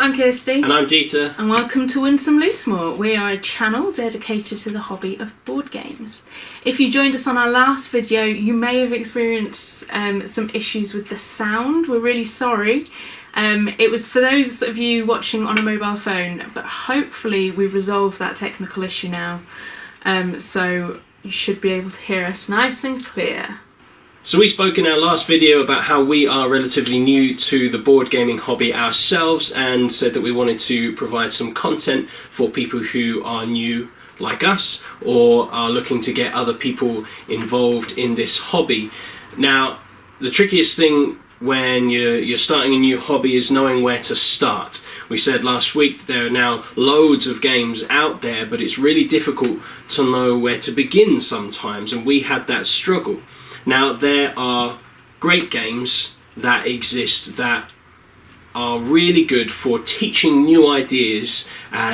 I'm Kirsty. And I'm Dieter. And welcome to Some Loosemore. We are a channel dedicated to the hobby of board games. If you joined us on our last video, you may have experienced some issues with the sound. We're really sorry. It was for those of you watching on a mobile phone, but hopefully we've resolved that technical issue now. So you should be able to hear us nice and clear. So we spoke in our last video about how we are relatively new to the board gaming hobby ourselves and said that we wanted to provide some content for people who are new like us or are looking to get other people involved in this hobby. Now, the trickiest thing when you're starting a new hobby is knowing where to start. We said last week there are now loads of games out there, but it's really difficult to know where to begin sometimes, and we had that struggle. Now, there are great games that exist that are really good for teaching new ideas,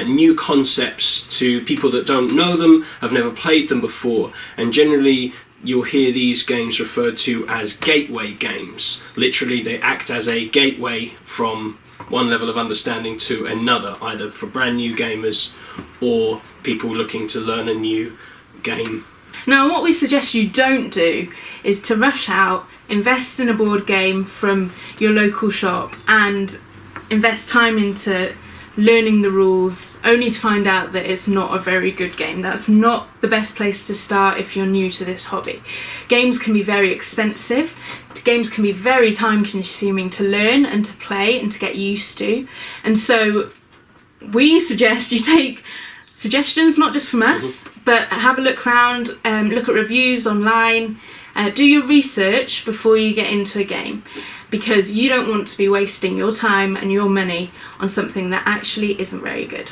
new concepts to people that don't know them, have never played them before, and generally you'll hear these games referred to as gateway games. Literally, they act as a gateway from one level of understanding to another, either for brand new gamers or people looking to learn a new game. Now, what we suggest you don't do is to rush out, invest in a board game from your local shop and invest time into learning the rules only to find out that it's not a very good game. That's not the best place to start if you're new to this hobby. Games can be very expensive. Games can be very time consuming to learn and to play and to get used to. And so we suggest you take suggestions, not just from us, but have a look around, look at reviews online, do your research before you get into a game, because you don't want to be wasting your time and your money on something that actually isn't very good.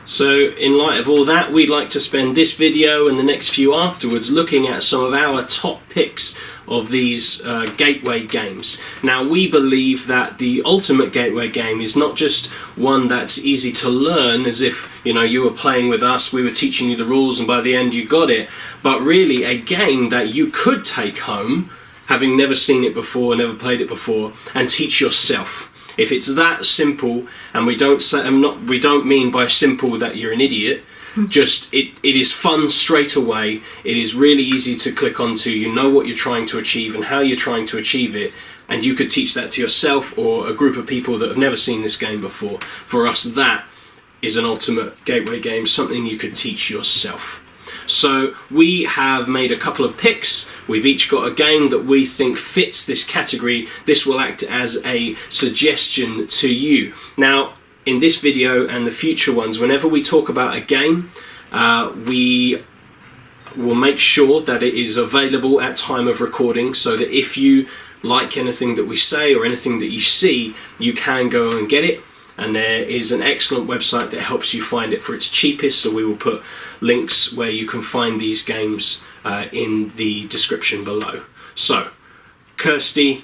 So in light of all that, we'd like to spend this video and the next few afterwards looking at some of our top picks of these gateway games. Now, we believe that the ultimate gateway game is not just one that's easy to learn, as if you were playing with us, we were teaching you the rules and by the end you got it, but really a game that you could take home, having never seen it before, never played it before, and teach yourself. If it's that simple, and we don't mean by simple that you're an idiot, just it is fun straight away. It is really easy to click onto. You know what you're trying to achieve and how you're trying to achieve it, and you could teach that to yourself or a group of people that have never seen this game before. For us, that is an ultimate gateway game, something you could teach yourself. So we have made a couple of picks. We've each got a game that we think fits this category. This will act as a suggestion to you. Now, in this video and the future ones, whenever we talk about a game, we will make sure that it is available at time of recording, so that if you like anything that we say or anything that you see, you can go and get it. And there is an excellent website that helps you find it for its cheapest, so we will put links where you can find these games in the description below. So, Kirsty,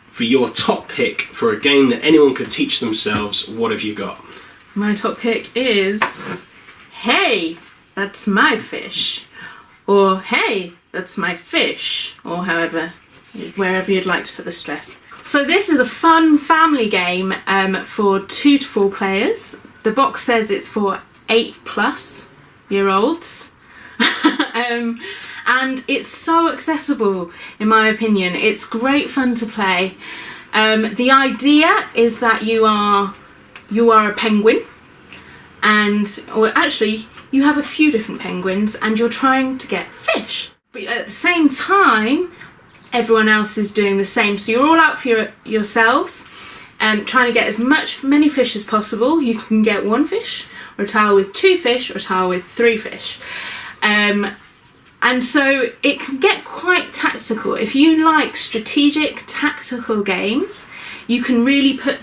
for your top pick for a game that anyone could teach themselves, what have you got? My top pick is Hey, That's My Fish, or Hey, That's My Fish, or wherever you'd like to put the stress. So this is a fun family game for 2 to 4 players. The box says it's for 8+-year-olds. And it's so accessible, in my opinion. It's great fun to play. The idea is that you are a penguin, or actually you have a few different penguins, and you're trying to get fish. But at the same time, everyone else is doing the same. So you're all out for yourselves, trying to get many fish as possible. You can get 1 fish, or a tile with 2 fish, or a tile with 3 fish. And so it can get quite tactical. If you like strategic, tactical games, you can really put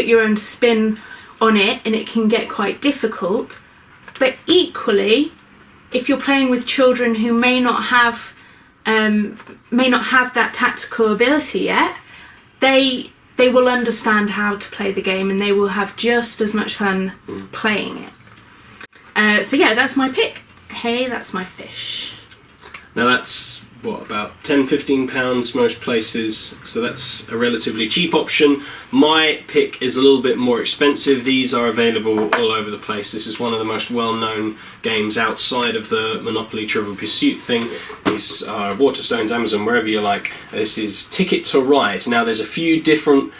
your own spin on it, and it can get quite difficult. But equally, if you're playing with children who may not have that tactical ability yet, they will understand how to play the game, and they will have just as much fun playing it. So yeah, that's my pick. Hey, That's My Fish. Now that's about £10-15 most places, so that's a relatively cheap option. My pick is a little bit more expensive. These are available all over the place. This is one of the most well-known games outside of the Monopoly Trivial Pursuit thing. These are Waterstones, Amazon, wherever you like. This is Ticket to Ride. Now there's a few different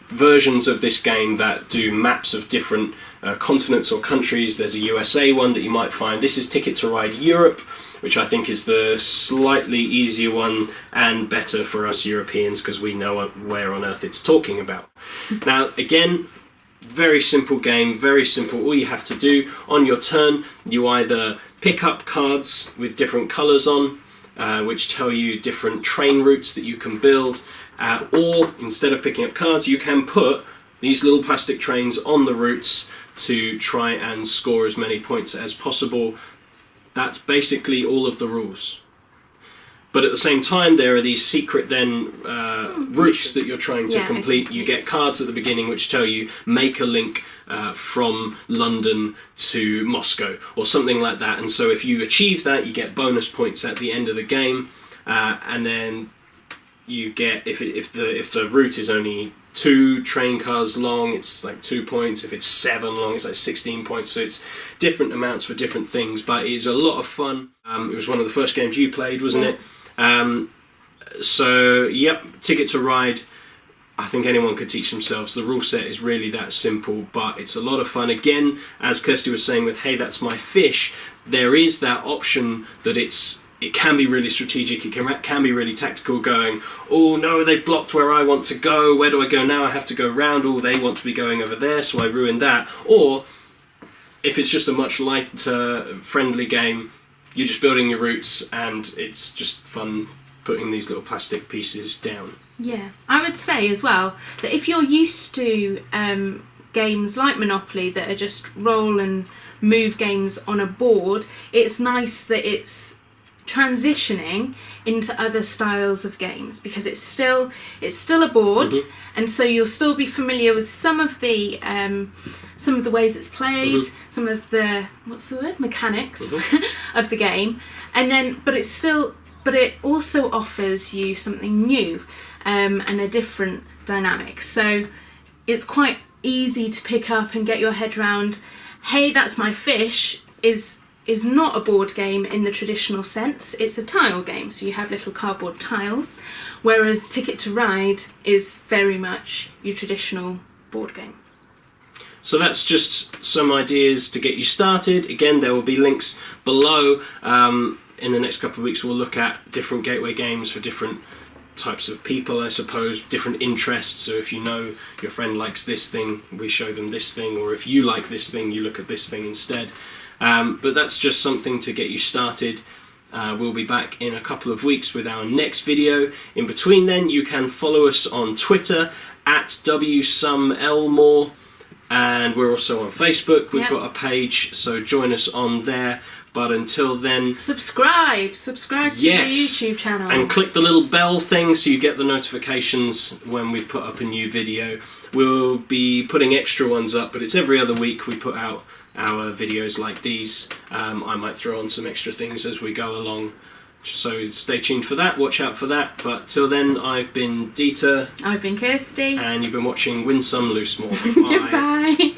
versions of this game that do maps of different continents or countries. There's a USA one that you might find. This is Ticket to Ride Europe, which I think is the slightly easier one and better for us Europeans because we know where on earth it's talking about. Now, again, very simple game, very simple. All you have to do on your turn, you either pick up cards with different colours on, which tell you different train routes that you can build, or instead of picking up cards, you can put these little plastic trains on the routes to try and score as many points as possible. That's basically all of the rules. But at the same time, there are these secret routes that you're trying to complete. You get cards at the beginning which tell you make a link from London to Moscow or something like that. And so if you achieve that, you get bonus points at the end of the game. And then you get, if the route is only 2 train cars long, it's like 2 points. If it's 7 long, it's like 16 points. So it's different amounts for different things, but it's a lot of fun. It was one of the first games you played, wasn't it? So yep, Ticket to Ride. I think anyone could teach themselves. The rule set is really that simple, but it's a lot of fun. Again, as Kirsty was saying with Hey, That's My Fish, there is that option that it can be really strategic, it can be really tactical, going, oh no, they've blocked where I want to go, where do I go now? I have to go round, oh, they want to be going over there, so I ruined that. Or, if it's just a much lighter, friendly game, you're just building your routes, and it's just fun putting these little plastic pieces down. Yeah, I would say as well, that if you're used to games like Monopoly that are just roll and move games on a board, it's nice that it's transitioning into other styles of games because it's still a board, and so you'll still be familiar with some of the ways it's played, some of the mechanics of the game, and then but it also offers you something new and a different dynamic. So it's quite easy to pick up and get your head round. Hey, That's My Fish is not a board game in the traditional sense. It's a tile game, so you have little cardboard tiles, whereas Ticket to Ride is very much your traditional board game. So that's just some ideas to get you started. Again, there will be links below. In the next couple of weeks, we'll look at different gateway games for different types of people, I suppose, different interests. So if you know your friend likes this thing, we show them this thing, or if you like this thing, you look at this thing instead. But that's just something to get you started. We'll be back in a couple of weeks with our next video. In between then, you can follow us on Twitter at @WSomeLmore, and we're also on Facebook. We've got a page, so join us on there. But until then, subscribe to the YouTube channel and click the little bell thing so you get the notifications when we've put up a new video. We'll be putting extra ones up, but it's every other week we put out our videos like these. I might throw on some extra things as we go along, so stay tuned for that, watch out for that. But till then, I've been Dieter. I've been Kirsty. And you've been watching Some Loosemore. Goodbye.